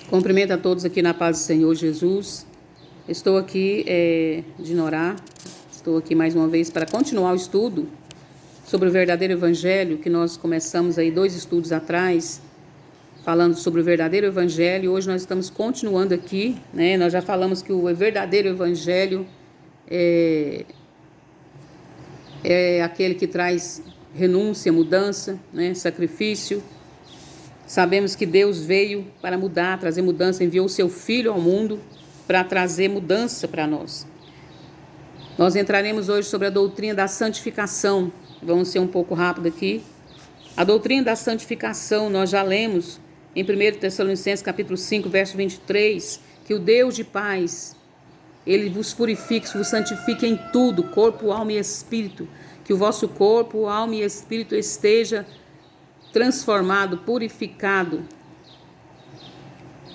Cumprimento a todos aqui na paz do Senhor Jesus. Estou aqui de Norá. Estou aqui mais uma vez para continuar o estudo sobre o verdadeiro evangelho, que nós começamos aí 2 estudos atrás, falando sobre o verdadeiro evangelho. Hoje nós estamos continuando aqui, né? Nós já falamos que o verdadeiro evangelho é aquele que traz renúncia, mudança, né? Sacrifício. Sabemos que Deus veio para mudar, trazer mudança, enviou o seu Filho ao mundo para trazer mudança para nós. Nós entraremos hoje sobre a doutrina da santificação. Vamos ser um pouco rápido aqui. A doutrina da santificação, nós já lemos em 1 Tessalonicenses capítulo 5, verso 23, que o Deus de paz, Ele vos purifique, vos santifique em tudo, corpo, alma e espírito, que o vosso corpo, alma e espírito esteja transformado, purificado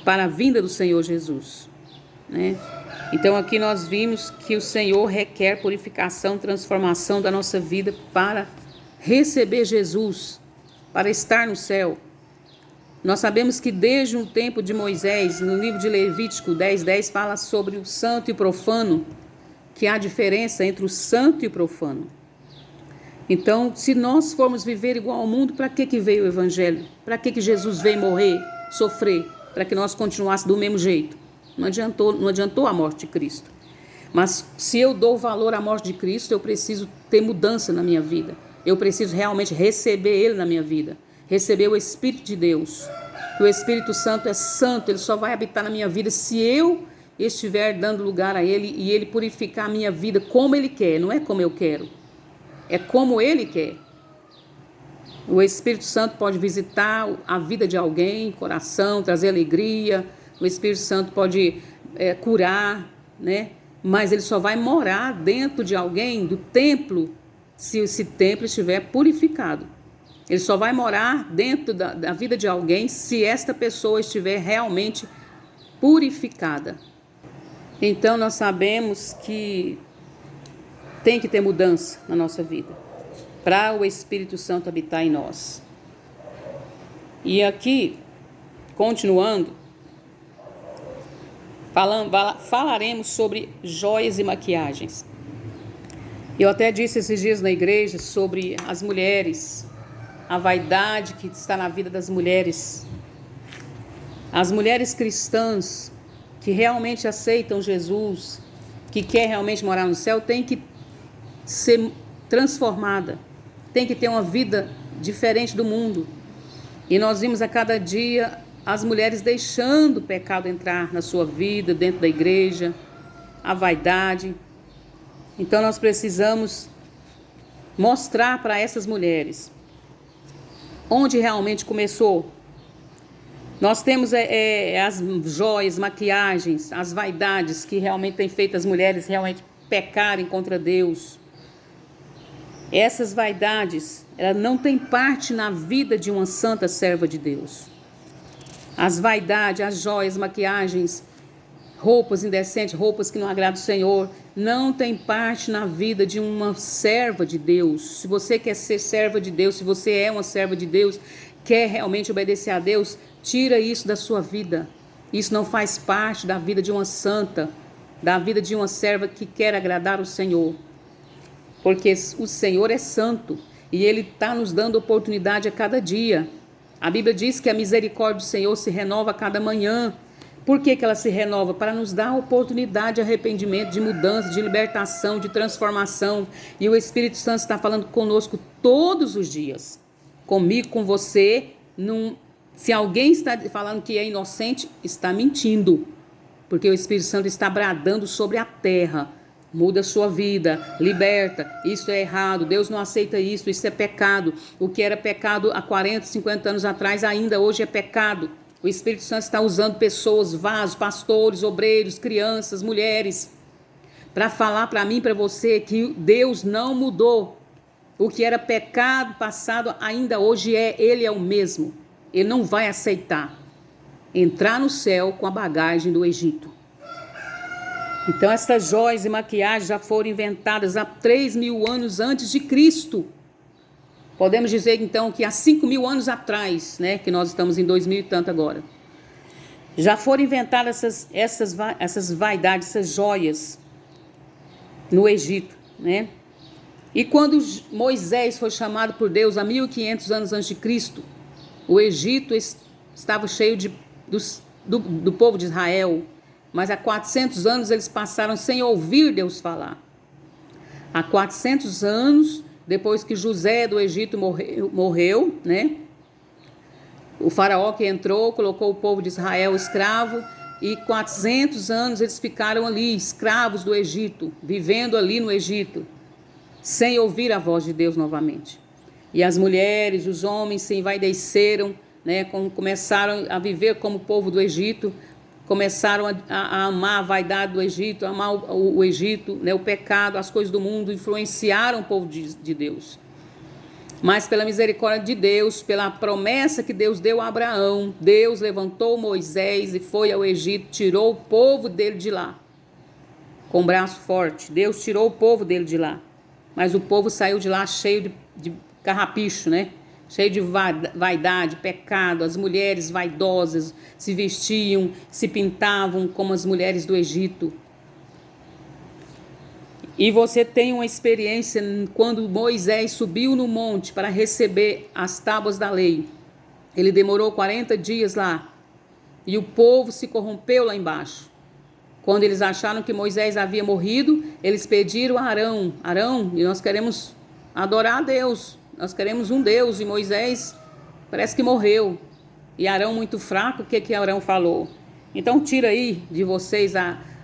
para a vinda do Senhor Jesus, né? Então aqui nós vimos que o Senhor requer purificação, transformação da nossa vida para receber Jesus, para estar no céu. Nós sabemos que desde o tempo de Moisés, no livro de Levítico 10:10, fala sobre o santo e o profano, que há diferença entre o santo e o profano. Então, se nós formos viver igual ao mundo, para que veio o evangelho? Para que Jesus veio morrer, sofrer? Para que nós continuássemos do mesmo jeito. Não adiantou a morte de Cristo. Mas se eu dou valor à morte de Cristo, eu preciso ter mudança na minha vida. Eu preciso realmente receber Ele na minha vida. Receber o Espírito de Deus. Que o Espírito Santo é santo, Ele só vai habitar na minha vida se eu estiver dando lugar a Ele e Ele purificar a minha vida como Ele quer, não é como eu quero. É como Ele quer. O Espírito Santo pode visitar a vida de alguém, coração, trazer alegria. O Espírito Santo pode curar, né? Mas Ele só vai morar dentro de alguém, do templo, se esse templo estiver purificado. Ele só vai morar dentro da vida de alguém se esta pessoa estiver realmente purificada. Então nós sabemos que tem que ter mudança na nossa vida, para o Espírito Santo habitar em nós. E aqui, continuando, falaremos sobre joias e maquiagens. Eu até disse esses dias na igreja sobre as mulheres, a vaidade que está na vida das mulheres. As mulheres cristãs que realmente aceitam Jesus, que quer realmente morar no céu, tem que ser transformada, tem que ter uma vida diferente do mundo. E nós vimos a cada dia as mulheres deixando o pecado entrar na sua vida, dentro da igreja, a vaidade. Então nós precisamos mostrar para essas mulheres onde realmente começou. Nós temos as joias, maquiagens, as vaidades que realmente têm feito as mulheres realmente pecarem contra Deus. Essas vaidades, ela não tem parte na vida de uma santa serva de Deus. As vaidades, as joias, maquiagens, roupas indecentes, roupas que não agradam o Senhor, não tem parte na vida de uma serva de Deus. Se você quer ser serva de Deus, se você é uma serva de Deus, quer realmente obedecer a Deus, tira isso da sua vida. Isso não faz parte da vida de uma santa, da vida de uma serva que quer agradar o Senhor. Porque o Senhor é santo e Ele está nos dando oportunidade a cada dia. A Bíblia diz que a misericórdia do Senhor se renova a cada manhã. Por que ela se renova? Para nos dar a oportunidade de arrependimento, de mudança, de libertação, de transformação. E o Espírito Santo está falando conosco todos os dias. Comigo, com você. Se alguém está falando que é inocente, está mentindo. Porque o Espírito Santo está bradando sobre a terra. Muda a sua vida, liberta, isso é errado, Deus não aceita isso é pecado. O que era pecado há 40, 50 anos atrás, ainda hoje é pecado. O Espírito Santo está usando pessoas, vasos, pastores, obreiros, crianças, mulheres, para falar para mim e para você que Deus não mudou. O que era pecado passado ainda hoje Ele é o mesmo. Ele não vai aceitar entrar no céu com a bagagem do Egito. Então essas joias e maquiagens já foram inventadas há 3.000 anos antes de Cristo. Podemos dizer então que há 5.000 anos atrás, né, que nós estamos em 2000 e tanto agora. Já foram inventadas essas vaidades, essas joias no Egito, né? E quando Moisés foi chamado por Deus há 1500 anos antes de Cristo, o Egito estava cheio do povo de Israel, mas há 400 anos eles passaram sem ouvir Deus falar. Há 400 anos, depois que José do Egito morreu, né? O faraó que entrou, colocou o povo de Israel escravo, e 400 anos eles ficaram ali, escravos do Egito, vivendo ali no Egito, sem ouvir a voz de Deus novamente. E as mulheres, os homens se envaideceram, né? Começaram a viver como o povo do Egito, começaram a amar a vaidade do Egito, a amar o Egito, né? O pecado, as coisas do mundo influenciaram o povo de Deus. Mas pela misericórdia de Deus, pela promessa que Deus deu a Abraão, Deus levantou Moisés e foi ao Egito, tirou o povo dele de lá, com braço forte. Deus tirou o povo dele de lá, mas o povo saiu de lá cheio de carrapicho, né? Cheio de vaidade, pecado. As mulheres vaidosas se vestiam, se pintavam como as mulheres do Egito. E você tem uma experiência quando Moisés subiu no monte para receber as tábuas da lei. Ele demorou 40 dias lá e o povo se corrompeu lá embaixo. Quando eles acharam que Moisés havia morrido, eles pediram a Arão: Arão, nós queremos adorar a Deus, nós queremos um Deus. E Moisés parece que morreu. E Arão, muito fraco, o que Arão falou? Então tira aí de vocês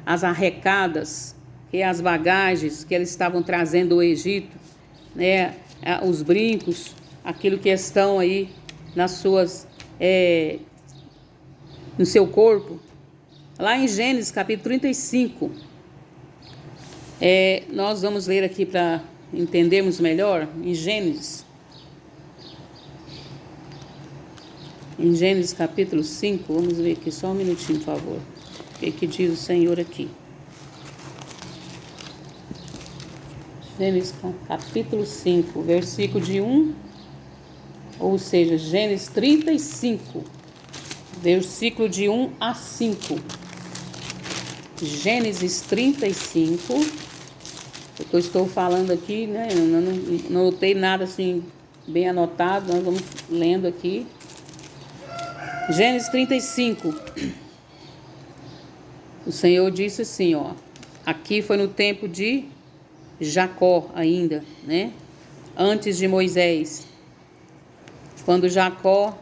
as arrecadas, que as bagagens que eles estavam trazendo do Egito, né? Os brincos, aquilo que estão aí nas suas, no seu corpo. Lá em Gênesis capítulo 35, nós vamos ler aqui para entendermos melhor. Em Gênesis capítulo 5, vamos ver aqui só um minutinho, por favor. O que diz o Senhor aqui? Gênesis capítulo 5, versículo de 1, ou seja, Gênesis 35, versículo de 1 a 5. Gênesis 35, o que eu estou falando aqui, né? Eu não notei nada assim bem anotado, nós vamos lendo aqui. Gênesis 35. O Senhor disse assim, ó, aqui foi no tempo de Jacó ainda, né? Antes de Moisés. Quando Jacó,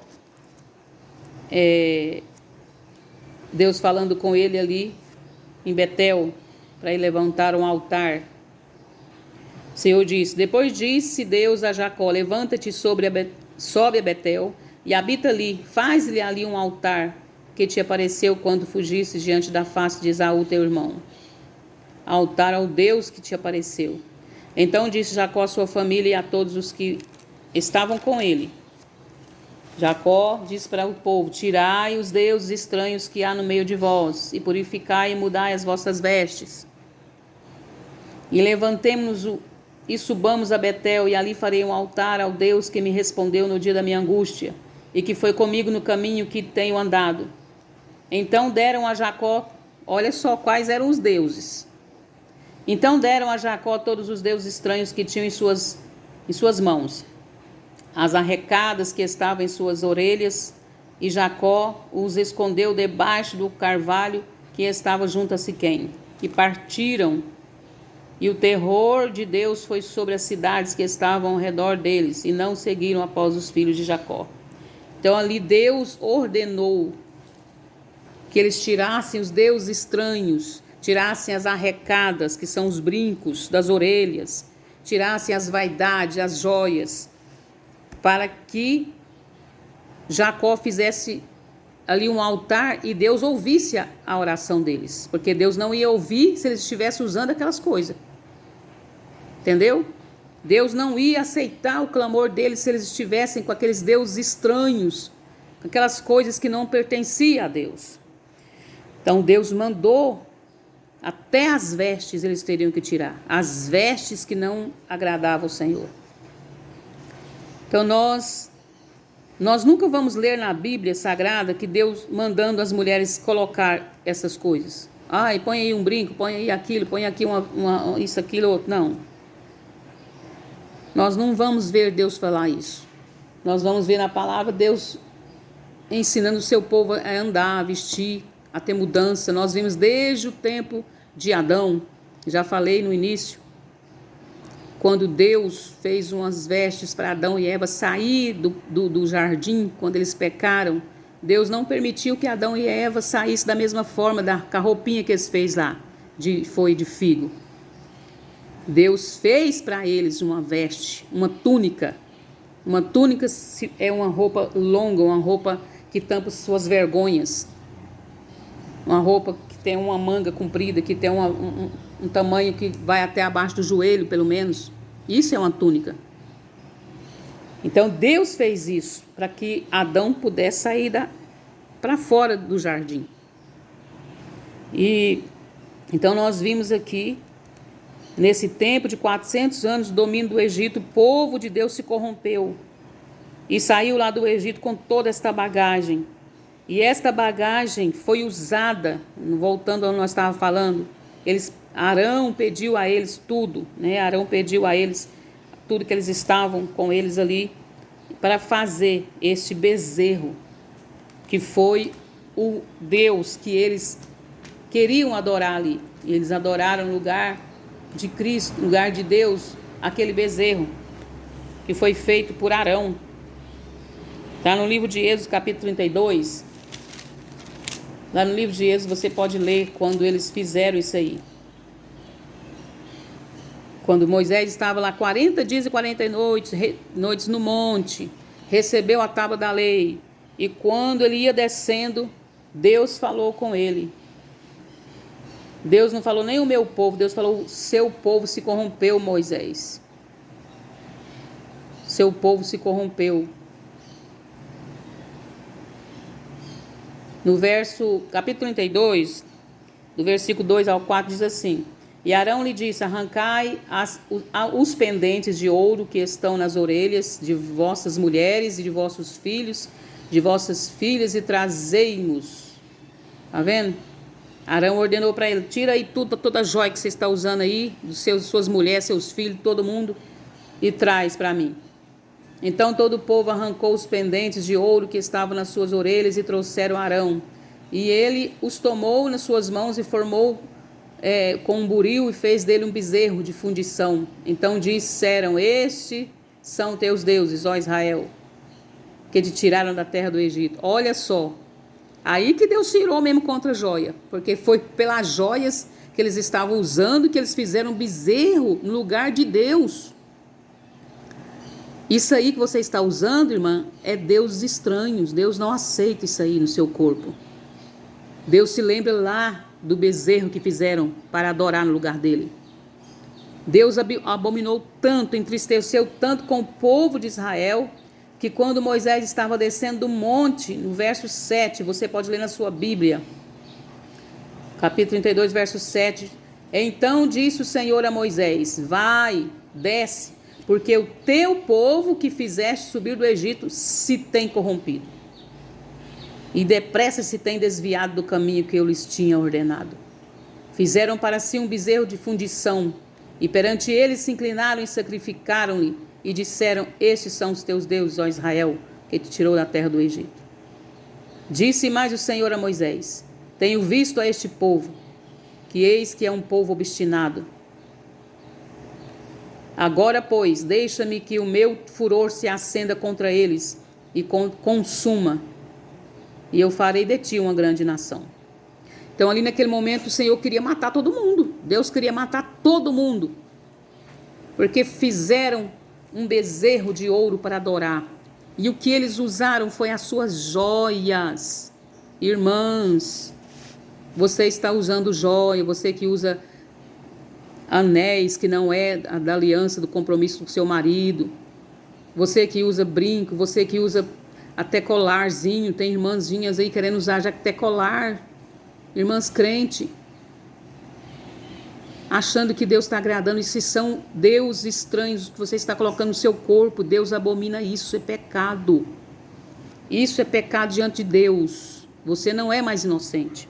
Deus falando com ele ali em Betel, para ele levantar um altar. O Senhor disse: depois disse Deus a Jacó: levanta-te, sobe a Betel e habita ali, faz-lhe ali um altar que te apareceu quando fugiste diante da face de Esaú teu irmão. Altar ao Deus que te apareceu. Então disse Jacó à sua família e a todos os que estavam com ele. Jacó disse para o povo: tirai os deuses estranhos que há no meio de vós, e purificai e mudai as vossas vestes. E levantemo-nos e subamos a Betel, e ali farei um altar ao Deus que me respondeu no dia da minha angústia, e que foi comigo no caminho que tenho andado. Então deram a Jacó, olha só quais eram os deuses. Então deram a Jacó todos os deuses estranhos que tinham em suas mãos, as arrecadas que estavam em suas orelhas, e Jacó os escondeu debaixo do carvalho que estava junto a Siquém. E partiram, e o terror de Deus foi sobre as cidades que estavam ao redor deles, e não seguiram após os filhos de Jacó. Então ali Deus ordenou que eles tirassem os deuses estranhos, tirassem as arrecadas, que são os brincos das orelhas, tirassem as vaidades, as joias, para que Jacó fizesse ali um altar e Deus ouvisse a oração deles, porque Deus não ia ouvir se eles estivessem usando aquelas coisas, entendeu? Deus não ia aceitar o clamor deles se eles estivessem com aqueles deuses estranhos, com aquelas coisas que não pertenciam a Deus. Então Deus mandou, até as vestes eles teriam que tirar, as vestes que não agradavam ao Senhor. Então nós Nós nunca vamos ler na Bíblia Sagrada que Deus mandando as mulheres colocar essas coisas. Ai, põe aí um brinco, põe aí aquilo, põe aqui isso, aquilo, outro. Não. Nós não vamos ver Deus falar isso. Nós vamos ver na palavra Deus ensinando o seu povo a andar, a vestir, a ter mudança. Nós vimos desde o tempo de Adão, já falei no início, quando Deus fez umas vestes para Adão e Eva sair do jardim, quando eles pecaram, Deus não permitiu que Adão e Eva saíssem da mesma forma, com a roupinha que eles fez lá, foi de figo. Deus fez para eles uma veste, uma túnica. Uma túnica é uma roupa longa, uma roupa que tampa suas vergonhas. Uma roupa que tem uma manga comprida, que tem um tamanho que vai até abaixo do joelho, pelo menos. Isso é uma túnica. Então Deus fez isso para que Adão pudesse sair para fora do jardim. E então nós vimos aqui, nesse tempo de 400 anos do domínio do Egito, o povo de Deus se corrompeu e saiu lá do Egito com toda esta bagagem. E esta bagagem foi usada, voltando ao que nós estávamos falando, Arão pediu a eles tudo, né? Arão pediu a eles tudo que eles estavam com eles ali para fazer este bezerro, que foi o Deus que eles queriam adorar ali. E eles adoraram no lugar de Cristo, no lugar de Deus, aquele bezerro que foi feito por Arão. Está no livro de Êxodo, capítulo 32. Lá no livro de Êxodo você pode ler quando eles fizeram isso aí. Quando Moisés estava lá 40 dias e 40 noites no monte, recebeu a tábua da lei. E quando ele ia descendo, Deus falou com ele. Deus não falou nem o meu povo, Deus falou: o seu povo se corrompeu, Moisés. Seu povo se corrompeu. No capítulo 32, do versículo 2 ao 4, diz assim: E Arão lhe disse: arrancai os pendentes de ouro que estão nas orelhas de vossas mulheres e de vossos filhos, de vossas filhas, e trazei-mos. Está vendo? Arão ordenou para ele: tira aí toda a joia que você está usando aí, suas mulheres, seus filhos, todo mundo, e traz para mim. Então todo o povo arrancou os pendentes de ouro que estavam nas suas orelhas e trouxeram a Arão. E ele os tomou nas suas mãos e formou com um buril e fez dele um bezerro de fundição. Então disseram: estes são teus deuses, ó Israel, que te tiraram da terra do Egito. Olha só, aí que Deus tirou mesmo contra a joia, porque foi pelas joias que eles estavam usando que eles fizeram um bezerro no lugar de Deus. Isso aí que você está usando, irmã, é deuses estranhos. Deus não aceita isso aí no seu corpo. Deus se lembra lá do bezerro que fizeram para adorar no lugar dele. Deus abominou tanto, entristeceu tanto com o povo de Israel, que quando Moisés estava descendo do monte, no verso 7, você pode ler na sua Bíblia, capítulo 32, verso 7, então disse o Senhor a Moisés: vai, desce, porque o teu povo que fizeste subir do Egito se tem corrompido, e depressa se tem desviado do caminho que eu lhes tinha ordenado. Fizeram para si um bezerro de fundição, e perante eles se inclinaram e sacrificaram-lhe, e disseram: estes são os teus deuses, ó Israel, que te tirou da terra do Egito. Disse mais o Senhor a Moisés: tenho visto a este povo, que eis que é um povo obstinado. Agora, pois, deixa-me que o meu furor se acenda contra eles e consuma, e eu farei de ti uma grande nação. Então ali naquele momento o Senhor queria matar todo mundo. Deus queria matar todo mundo, porque fizeram um bezerro de ouro para adorar. E o que eles usaram foi as suas joias. Irmãs, você está usando joia, você que usa anéis que não é da aliança, do compromisso com seu marido, você que usa brinco, você que usa até colarzinho, tem irmãzinhas aí querendo usar já até colar, irmãs crente, achando que Deus está agradando. Isso são deuses estranhos que você está colocando no seu corpo. Deus abomina isso, é pecado. Isso é pecado diante de Deus. Você não é mais inocente.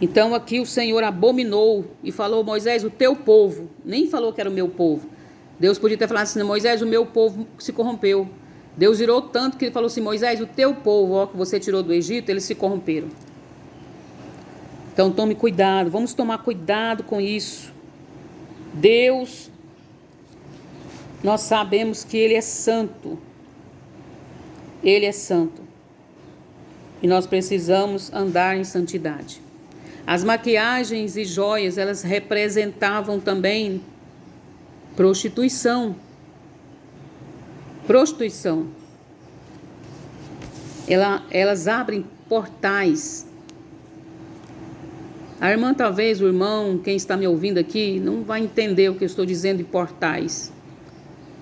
Então aqui o Senhor abominou e falou: Moisés, o teu povo. Nem falou que era o meu povo. Deus podia ter falado assim: Moisés, o meu povo se corrompeu. Deus irou tanto que ele falou assim: Moisés, o teu povo, ó, que você tirou do Egito, eles se corromperam. Então tome cuidado, vamos tomar cuidado com isso. Deus, nós sabemos que Ele é santo. Ele é santo. E nós precisamos andar em santidade. As maquiagens e joias, elas representavam também prostituição. Prostituição. Elas abrem portais. A irmã, talvez, o irmão, quem está me ouvindo aqui, não vai entender o que eu estou dizendo de portais.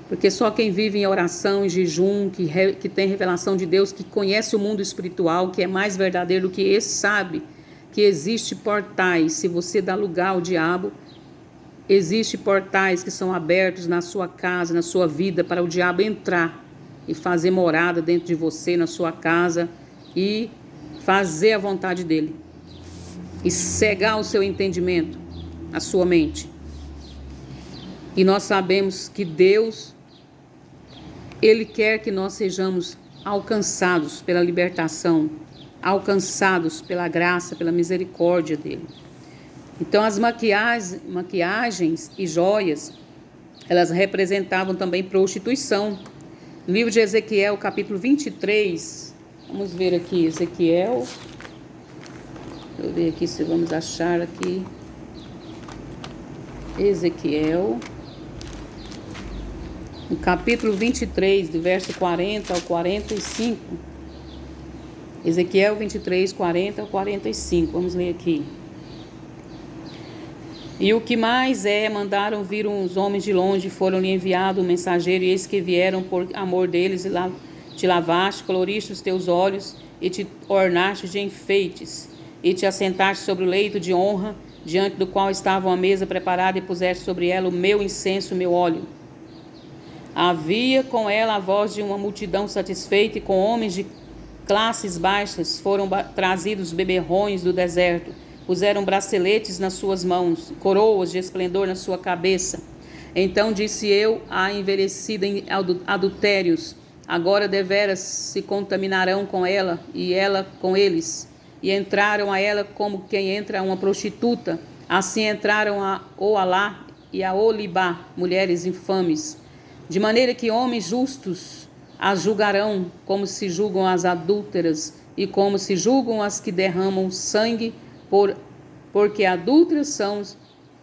Porque só quem vive em oração, em jejum, que tem revelação de Deus, que conhece o mundo espiritual, que é mais verdadeiro do que esse, sabe que existe portais. Se você dá lugar ao diabo, existe portais que são abertos na sua casa, na sua vida, para o diabo entrar e fazer morada dentro de você, na sua casa, e fazer a vontade dele. E cegar o seu entendimento, a sua mente. E nós sabemos que Deus, Ele quer que nós sejamos alcançados pela libertação, alcançados pela graça, pela misericórdia dEle. Então as maquiagens e joias, elas representavam também prostituição. No livro de Ezequiel, capítulo 23, vamos ver aqui, Ezequiel... Deixa eu ver aqui se vamos achar aqui. Ezequiel. No capítulo 23, do verso 40 ao 45. Ezequiel 23, 40 ao 45. Vamos ler aqui. E o que mais mandaram vir uns homens de longe, foram-lhe enviado um mensageiro, e eis que vieram por amor deles, e te lavaste, coloriste os teus olhos, e te ornaste de enfeites. E te assentaste sobre o leito de honra, diante do qual estava a mesa preparada, e puseste sobre ela o meu incenso, o meu óleo. Havia com ela a voz de uma multidão satisfeita, e com homens de classes baixas foram trazidos beberrões do deserto. Puseram braceletes nas suas mãos, coroas de esplendor na sua cabeça. Então disse eu à envelhecida em adultérios: agora deveras se contaminarão com ela, e ela com eles. E entraram a ela como quem entra a uma prostituta. Assim entraram a Oalá e a Olibá, mulheres infames. De maneira que homens justos as julgarão, como se julgam as adúlteras, e como se julgam as que derramam sangue, porque adúlteras são,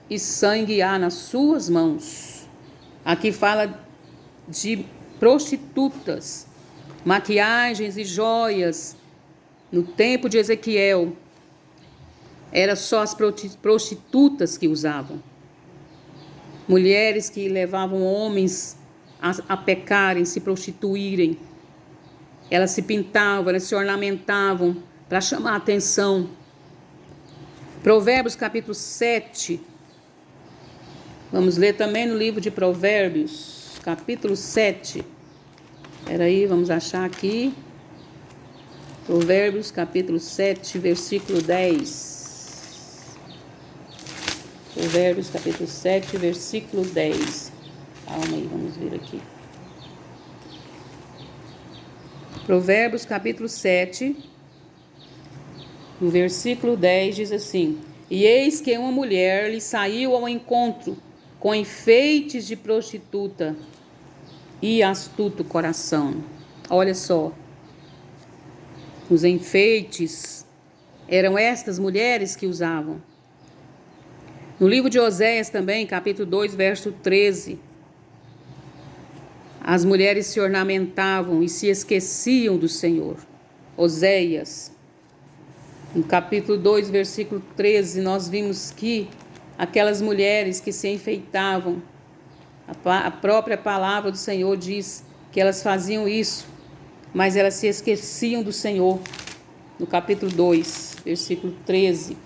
e sangue há nas suas mãos. Aqui fala de prostitutas, maquiagens e joias. No tempo de Ezequiel, era só as prostitutas que usavam. Mulheres que levavam homens a pecarem, se prostituírem. Elas se pintavam, elas se ornamentavam para chamar a atenção. Provérbios capítulo 7. Vamos ler também no livro de Provérbios, capítulo 7. Espera aí, vamos achar aqui. Provérbios capítulo 7, versículo 10. Provérbios capítulo 7, versículo 10. Calma aí, vamos ver aqui. Provérbios capítulo 7, no versículo 10 diz assim: e eis que uma mulher lhe saiu ao encontro com enfeites de prostituta e astuto coração. Olha só. Os enfeites eram estas mulheres que usavam. No livro de Oséias também, capítulo 2, verso 13. As mulheres se ornamentavam e se esqueciam do Senhor. Oséias. No capítulo 2, versículo 13, nós vimos que aquelas mulheres que se enfeitavam, a própria palavra do Senhor diz que elas faziam isso, mas elas se esqueciam do Senhor. No capítulo 2, versículo 13.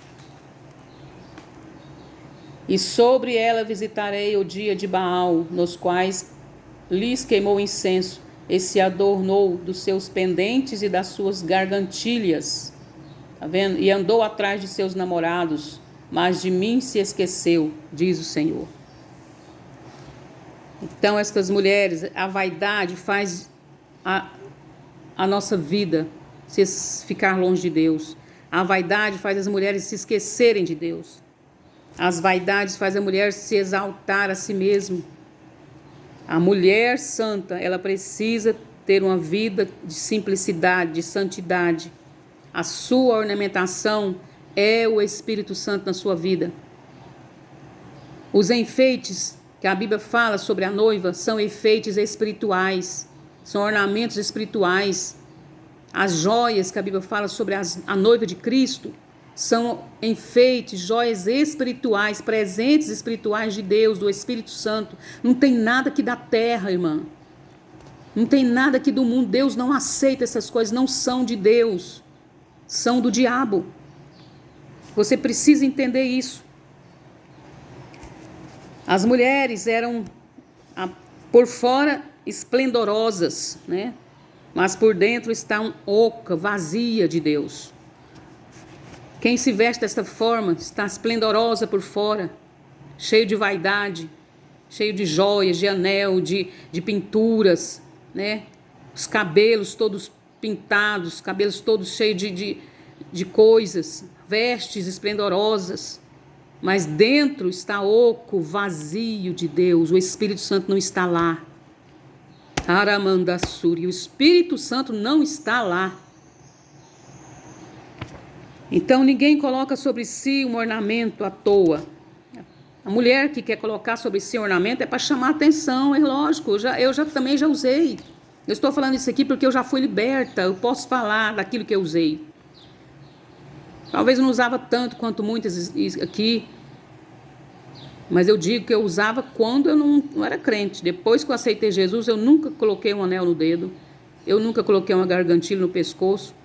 E sobre ela visitarei o dia de Baal, nos quais lhes queimou incenso, e se adornou dos seus pendentes e das suas gargantilhas, tá vendo? E andou atrás de seus namorados, mas de mim se esqueceu, diz o Senhor. Então, estas mulheres, a vaidade faz a nossa vida ficar longe de Deus. A vaidade faz as mulheres se esquecerem de Deus. As vaidades faz a mulher se exaltar a si mesma. A mulher santa, ela precisa ter uma vida de simplicidade, de santidade. A sua ornamentação é o Espírito Santo na sua vida. Os enfeites que a Bíblia fala sobre a noiva são enfeites espirituais, são ornamentos espirituais. As joias que a Bíblia fala sobre a noiva de Cristo são enfeites, joias espirituais, presentes espirituais de Deus, do Espírito Santo. Não tem nada aqui da terra, irmã. Não tem nada aqui do mundo. Deus não aceita essas coisas, não são de Deus, são do diabo. Você precisa entender isso. As mulheres eram por fora esplendorosas, né? Mas por dentro estão oca, vazia de Deus. Quem se veste desta forma está esplendorosa por fora, cheio de vaidade, cheio de joias, de anel, de pinturas, né? Os cabelos todos pintados, cabelos todos cheios de coisas, vestes esplendorosas. Mas dentro está oco, vazio de Deus. O Espírito Santo não está lá. Aramandassuri, o Espírito Santo não está lá. Então ninguém coloca sobre si um ornamento à toa. A mulher que quer colocar sobre si um ornamento é para chamar atenção, é lógico. Eu também já usei. Eu estou falando isso aqui porque eu já fui liberta. Eu posso falar daquilo que eu usei. Talvez eu não usava tanto quanto muitas aqui, mas eu digo que eu usava quando eu não era crente. Depois que eu aceitei Jesus, eu nunca coloquei um anel no dedo, eu nunca coloquei uma gargantilha no pescoço,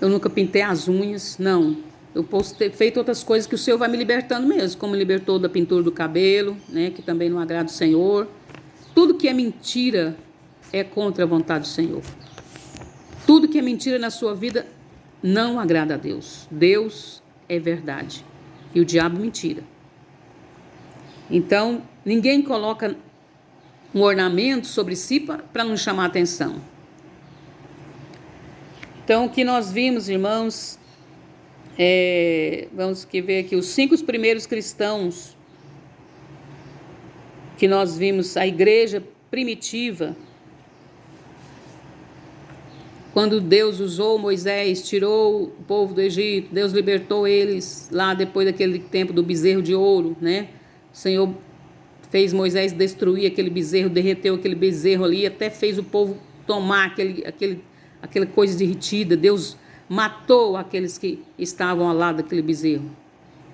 eu nunca pintei as unhas, não. Eu posso ter feito outras coisas que o Senhor vai me libertando mesmo, como me libertou da pintura do cabelo, né, que também não agrada o Senhor. Tudo que é mentira é contra a vontade do Senhor. Tudo que é mentira na sua vida não agrada a Deus. Deus é verdade e o diabo mentira. Então, ninguém coloca um ornamento sobre si para não chamar atenção. Então, o que nós vimos, irmãos, vamos ver aqui, os 5 primeiros cristãos que nós vimos, a igreja primitiva, quando Deus usou Moisés, tirou o povo do Egito, Deus libertou eles lá depois daquele tempo do bezerro de ouro, né? O Senhor fez Moisés destruir aquele bezerro, derreteu aquele bezerro ali, até fez o povo tomar aquela coisa derretida. Deus matou aqueles que estavam ao lado daquele bezerro,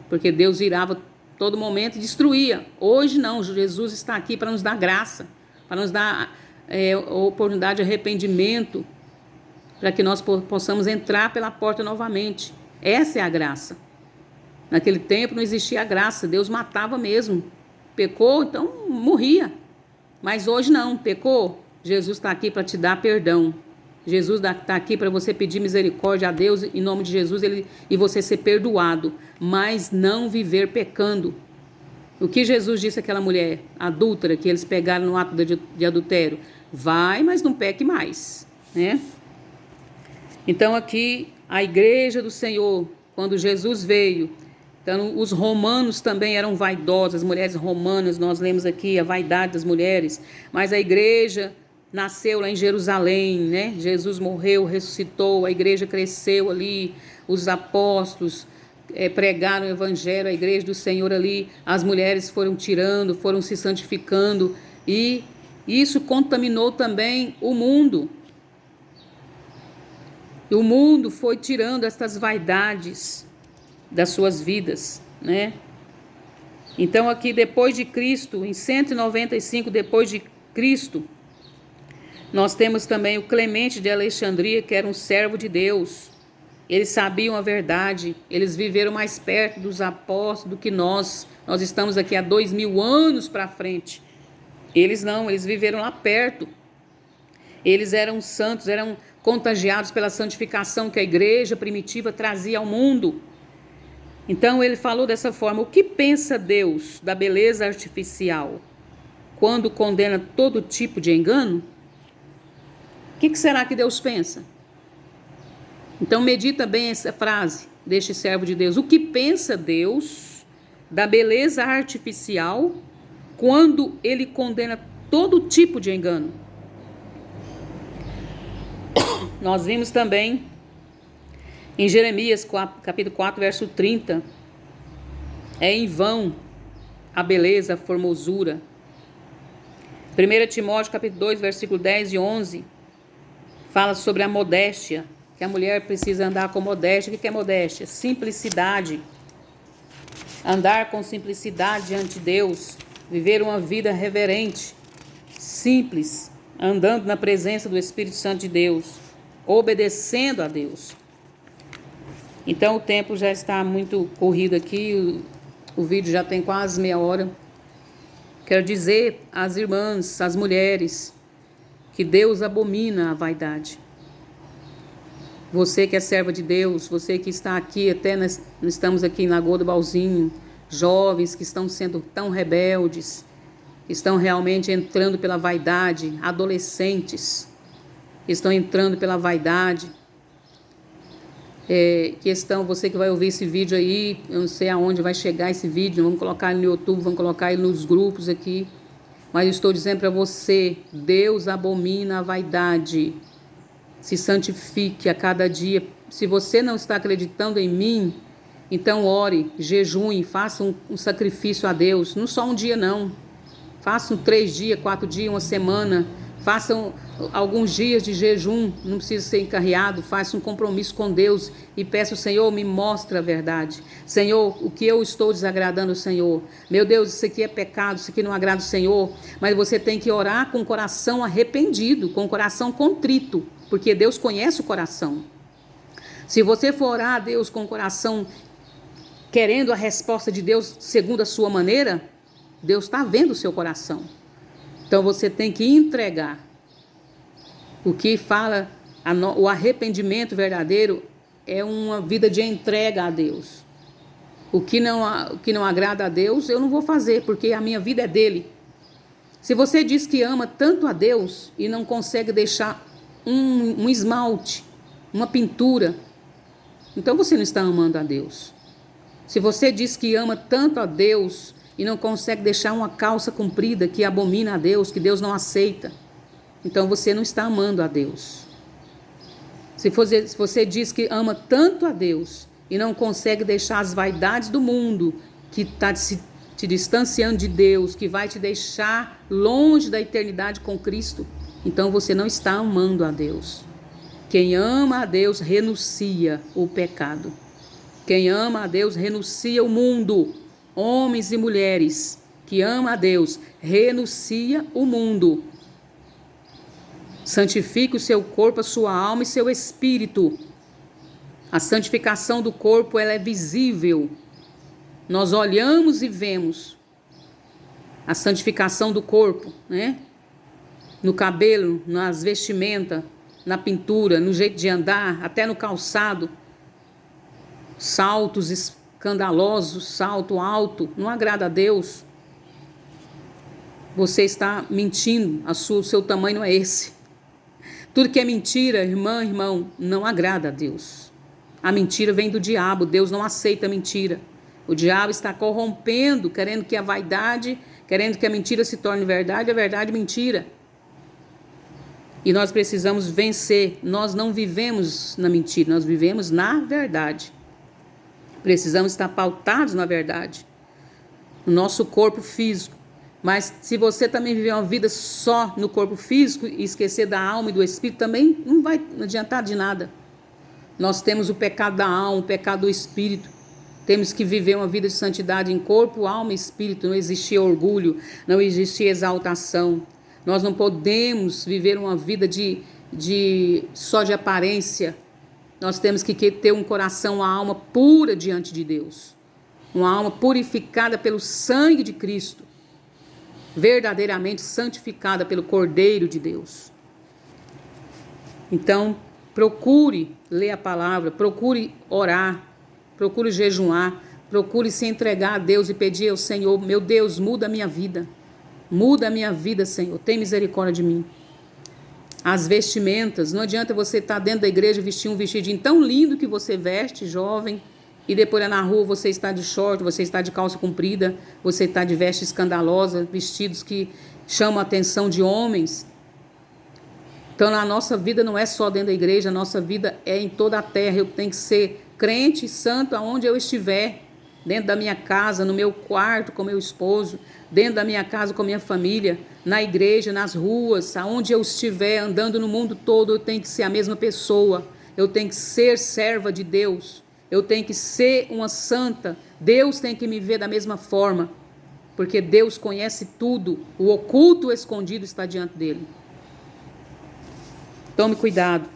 porque Deus irava todo momento e destruía. Hoje não, Jesus está aqui para nos dar graça, para nos dar oportunidade de arrependimento, para que nós possamos entrar pela porta novamente. Essa é a graça. Naquele tempo não existia a graça, Deus matava mesmo. Pecou, então morria. Mas hoje não, pecou, Jesus está aqui para te dar perdão. Jesus está aqui para você pedir misericórdia a Deus em nome de Jesus e você ser perdoado, mas não viver pecando. O que Jesus disse àquela mulher adúltera que eles pegaram no ato de adultério? Vai, mas não peque mais, né? Então aqui a igreja do Senhor, quando Jesus veio, então os romanos também eram vaidosos, as mulheres romanas, nós lemos aqui a vaidade das mulheres, mas a igreja nasceu lá em Jerusalém, né? Jesus morreu, ressuscitou, a igreja cresceu ali, os apóstolos pregaram o evangelho, a igreja do Senhor ali, as mulheres foram tirando, foram se santificando e isso contaminou também o mundo. E o mundo foi tirando estas vaidades das suas vidas, né? Então aqui depois de Cristo, em 195 depois de Cristo, nós temos também o Clemente de Alexandria, que era um servo de Deus. Eles sabiam a verdade, eles viveram mais perto dos apóstolos do que nós. Nós estamos aqui há 2000 anos para frente. Eles não, eles viveram lá perto. Eles eram santos, eram contagiados pela santificação que a igreja primitiva trazia ao mundo. Então ele falou dessa forma: o que pensa Deus da beleza artificial quando condena todo tipo de engano? O que será que Deus pensa? Então medita bem essa frase deste servo de Deus. O que pensa Deus da beleza artificial quando ele condena todo tipo de engano? Nós vimos também em Jeremias capítulo 4, verso 30, é em vão a beleza, a formosura. 1 Timóteo capítulo 2, versículo 10 e 11, fala sobre a modéstia, que a mulher precisa andar com modéstia. O que é modéstia? Simplicidade. Andar com simplicidade diante de Deus, viver uma vida reverente, simples, andando na presença do Espírito Santo de Deus, obedecendo a Deus. Então o tempo já está muito corrido aqui, o vídeo já tem quase meia hora. Quero dizer às irmãs, às mulheres, que Deus abomina a vaidade. Você que é serva de Deus, você que está aqui, até nós estamos aqui em Lagoa do Balzinho, jovens que estão sendo tão rebeldes, estão realmente entrando pela vaidade, adolescentes que estão entrando pela vaidade, você que vai ouvir esse vídeo aí, eu não sei aonde vai chegar esse vídeo, vamos colocar ele no YouTube, vamos colocar ele nos grupos aqui, mas eu estou dizendo para você, Deus abomina a vaidade. Se santifique a cada dia. Se você não está acreditando em mim, então ore, jejue, faça um sacrifício a Deus. Não só um dia não. Façam 3 dias, 4 dias, uma semana. Façam alguns dias de jejum. Não precisa ser encarreado. Faça um compromisso com Deus e peça ao Senhor, me mostra a verdade. Senhor, o que eu estou desagradando ao Senhor? Meu Deus, isso aqui é pecado, isso aqui não agrada o Senhor. Mas você tem que orar com o coração arrependido, com o coração contrito. Porque Deus conhece o coração. Se você for orar a Deus com o coração querendo a resposta de Deus segundo a sua maneira, Deus está vendo o seu coração. Então você tem que entregar. O que fala, o arrependimento verdadeiro é uma vida de entrega a Deus. O que não agrada a Deus, eu não vou fazer, porque a minha vida é dele. Se você diz que ama tanto a Deus e não consegue deixar um esmalte, uma pintura, então você não está amando a Deus. Se você diz que ama tanto a Deus e não consegue deixar uma calça comprida que abomina a Deus, que Deus não aceita, então você não está amando a Deus. Se você diz que ama tanto a Deus e não consegue deixar as vaidades do mundo que está te distanciando de Deus, que vai te deixar longe da eternidade com Cristo, então você não está amando a Deus. Quem ama a Deus renuncia o pecado. Quem ama a Deus renuncia o mundo. Homens e mulheres que amam a Deus renuncia o mundo. Santifique o seu corpo, a sua alma e seu espírito. A santificação do corpo, ela é visível. Nós olhamos e vemos a santificação do corpo, né? No cabelo, nas vestimentas, na pintura, no jeito de andar, até no calçado. Saltos escandalosos, salto alto, não agrada a Deus. Você está mentindo, o seu tamanho não é esse. Tudo que é mentira, irmão, não agrada a Deus. A mentira vem do diabo, Deus não aceita mentira. O diabo está corrompendo, querendo que a vaidade, querendo que a mentira se torne verdade, a verdade mentira. E nós precisamos vencer. Nós não vivemos na mentira, nós vivemos na verdade. Precisamos estar pautados na verdade, no nosso corpo físico. Mas se você também viver uma vida só no corpo físico e esquecer da alma e do espírito, também não vai adiantar de nada. Nós temos o pecado da alma, o pecado do espírito. Temos que viver uma vida de santidade em corpo, alma e espírito. Não existir orgulho, não existir exaltação. Nós não podemos viver uma vida só de aparência. Nós temos que ter um coração, uma alma pura diante de Deus. Uma alma purificada pelo sangue de Cristo. Verdadeiramente santificada pelo Cordeiro de Deus. Então, procure ler a palavra, procure orar, procure jejuar, procure se entregar a Deus e pedir ao Senhor: meu Deus, muda a minha vida. Muda a minha vida, Senhor. Tem misericórdia de mim. As vestimentas, não adianta você estar dentro da igreja vestir um vestidinho tão lindo que você veste, jovem, e depois lá na rua você está de short, você está de calça comprida, você está de veste escandalosa, vestidos que chamam a atenção de homens. Então a nossa vida não é só dentro da igreja, a nossa vida é em toda a terra. Eu tenho que ser crente, santo, aonde eu estiver, dentro da minha casa, no meu quarto com meu esposo, dentro da minha casa com minha família, na igreja, nas ruas, aonde eu estiver, andando no mundo todo, eu tenho que ser a mesma pessoa, eu tenho que ser serva de Deus, eu tenho que ser uma santa, Deus tem que me ver da mesma forma, porque Deus conhece tudo, o oculto, o escondido está diante dele. Tome cuidado.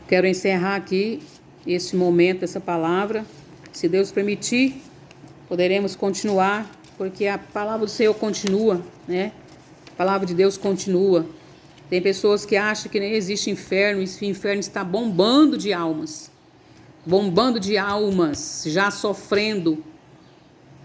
Quero encerrar aqui esse momento, essa palavra. Se Deus permitir, poderemos continuar, porque a palavra do Senhor continua, né? A palavra de Deus continua. Tem pessoas que acham que nem existe inferno, esse inferno está bombando de almas, já sofrendo,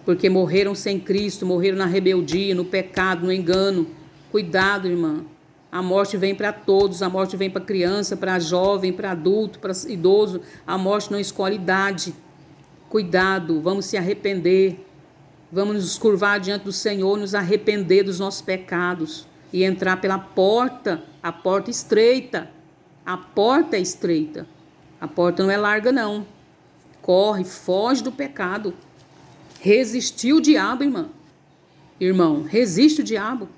porque morreram sem Cristo, morreram na rebeldia, no pecado, no engano. Cuidado, irmã. A morte vem para todos, a morte vem para criança, para jovem, para adulto, para idoso. A morte não escolhe idade. Cuidado, vamos se arrepender, vamos nos curvar diante do Senhor, nos arrepender dos nossos pecados e entrar pela porta, a porta estreita. A porta é estreita, a porta não é larga não. Corre, foge do pecado. Resistir o diabo, irmão, resiste o diabo.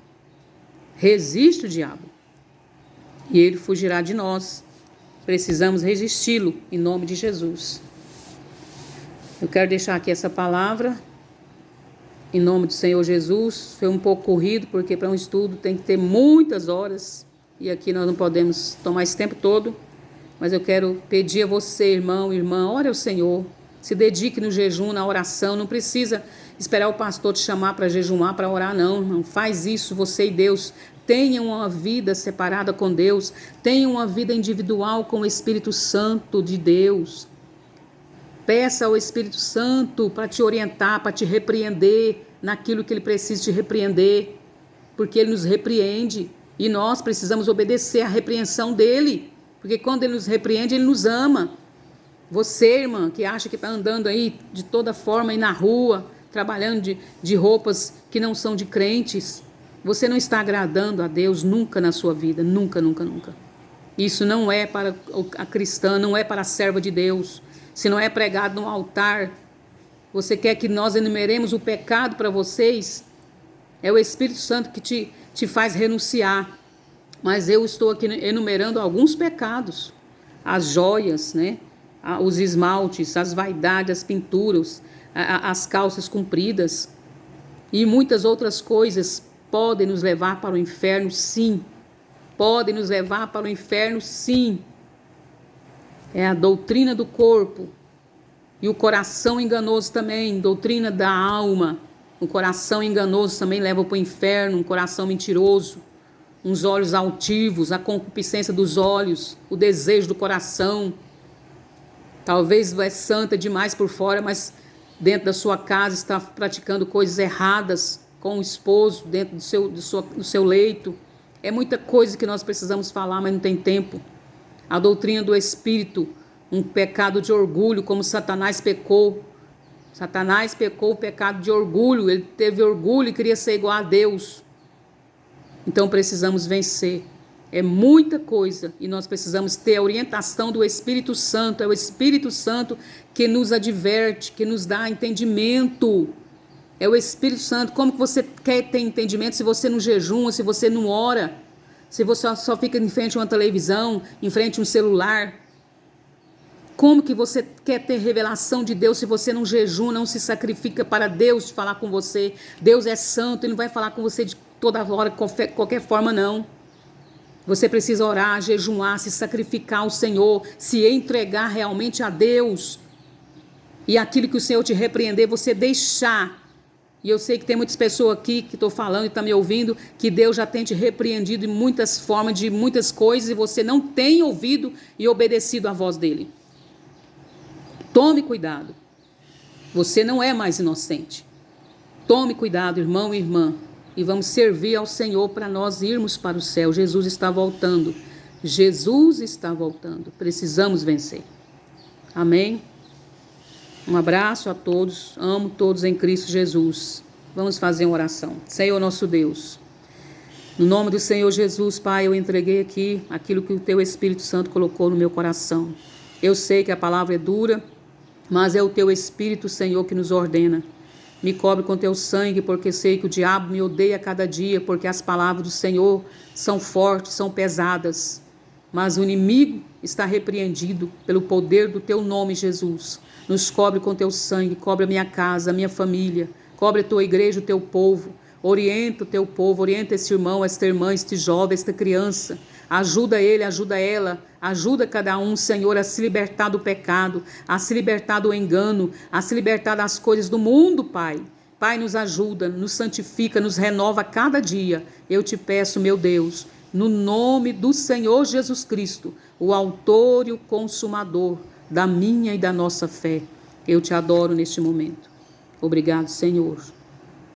Resiste o diabo e ele fugirá de nós. Precisamos resisti-lo em nome de Jesus. Eu quero deixar aqui essa palavra em nome do Senhor Jesus. Foi um pouco corrido, porque para um estudo tem que ter muitas horas e aqui nós não podemos tomar esse tempo todo, mas eu quero pedir a você, irmão, irmã, ore ao Senhor, se dedique no jejum, na oração. Não precisa esperar o pastor te chamar para jejuar, para orar, não, irmão. Faz isso, você e Deus. Tenha uma vida separada com Deus, tenha uma vida individual com o Espírito Santo de Deus. Peça ao Espírito Santo para te orientar, para te repreender naquilo que ele precisa te repreender, porque ele nos repreende e nós precisamos obedecer à repreensão dele, porque quando ele nos repreende, ele nos ama. Você, irmã, que acha que está andando aí de toda forma aí na rua, trabalhando de roupas que não são de crentes, você não está agradando a Deus nunca na sua vida, nunca, nunca, nunca. Isso não é para a cristã, não é para a serva de Deus. Se não é pregado no altar, você quer que nós enumeremos o pecado para vocês? É o Espírito Santo que te faz renunciar. Mas eu estou aqui enumerando alguns pecados. As joias, né? Os esmaltes, as vaidades, as pinturas, as calças compridas e muitas outras coisas podem nos levar para o inferno, sim. Podem nos levar para o inferno, sim. É a doutrina do corpo e o coração enganoso também, doutrina da alma. O coração enganoso também leva para o inferno, um coração mentiroso, uns olhos altivos, a concupiscência dos olhos, o desejo do coração. Talvez é santa demais por fora, mas dentro da sua casa está praticando coisas erradas com o esposo, dentro do seu leito. É muita coisa que nós precisamos falar, mas não tem tempo. A doutrina do Espírito, um pecado de orgulho, como Satanás pecou. Satanás pecou o pecado de orgulho, ele teve orgulho e queria ser igual a Deus. Então precisamos vencer. É muita coisa e nós precisamos ter a orientação do Espírito Santo. É o Espírito Santo que nos adverte, que nos dá entendimento. É o Espírito Santo. Como que você quer ter entendimento se você não jejuma, se você não ora, se você só fica em frente a uma televisão, em frente a um celular? Como que você quer ter revelação de Deus se você não jejuma, não se sacrifica para Deus falar com você? Deus é santo, ele não vai falar com você de toda hora, de qualquer forma, não. Você precisa orar, jejuar, se sacrificar ao Senhor, se entregar realmente a Deus. E aquilo que o Senhor te repreender, você deixar. E eu sei que tem muitas pessoas aqui que estou falando e estão me ouvindo, que Deus já tem te repreendido em muitas formas, de muitas coisas, e você não tem ouvido e obedecido à voz dele. Tome cuidado. Você não é mais inocente. Tome cuidado, irmão e irmã, e vamos servir ao Senhor para nós irmos para o céu. Jesus está voltando. Jesus está voltando. Precisamos vencer. Amém? Um abraço a todos. Amo todos em Cristo Jesus. Vamos fazer uma oração. Senhor nosso Deus, no nome do Senhor Jesus, Pai, eu entreguei aqui aquilo que o Teu Espírito Santo colocou no meu coração. Eu sei que a palavra é dura, mas é o Teu Espírito, Senhor, que nos ordena. Me cobre com Teu sangue, porque sei que o diabo me odeia a cada dia, porque as palavras do Senhor são fortes, são pesadas. Mas o inimigo está repreendido pelo poder do Teu nome, Jesus. Nos cobre com Teu sangue, cobre a minha casa, a minha família, cobre a Tua igreja, o Teu povo. Orienta o Teu povo, orienta esse irmão, esta irmã, este jovem, esta criança. Ajuda ele, ajuda ela, ajuda cada um, Senhor, a se libertar do pecado, a se libertar do engano, a se libertar das coisas do mundo, Pai. Pai, nos ajuda, nos santifica, nos renova a cada dia. Eu te peço, meu Deus, no nome do Senhor Jesus Cristo, o autor e o consumador da minha e da nossa fé. Eu te adoro neste momento. Obrigado, Senhor.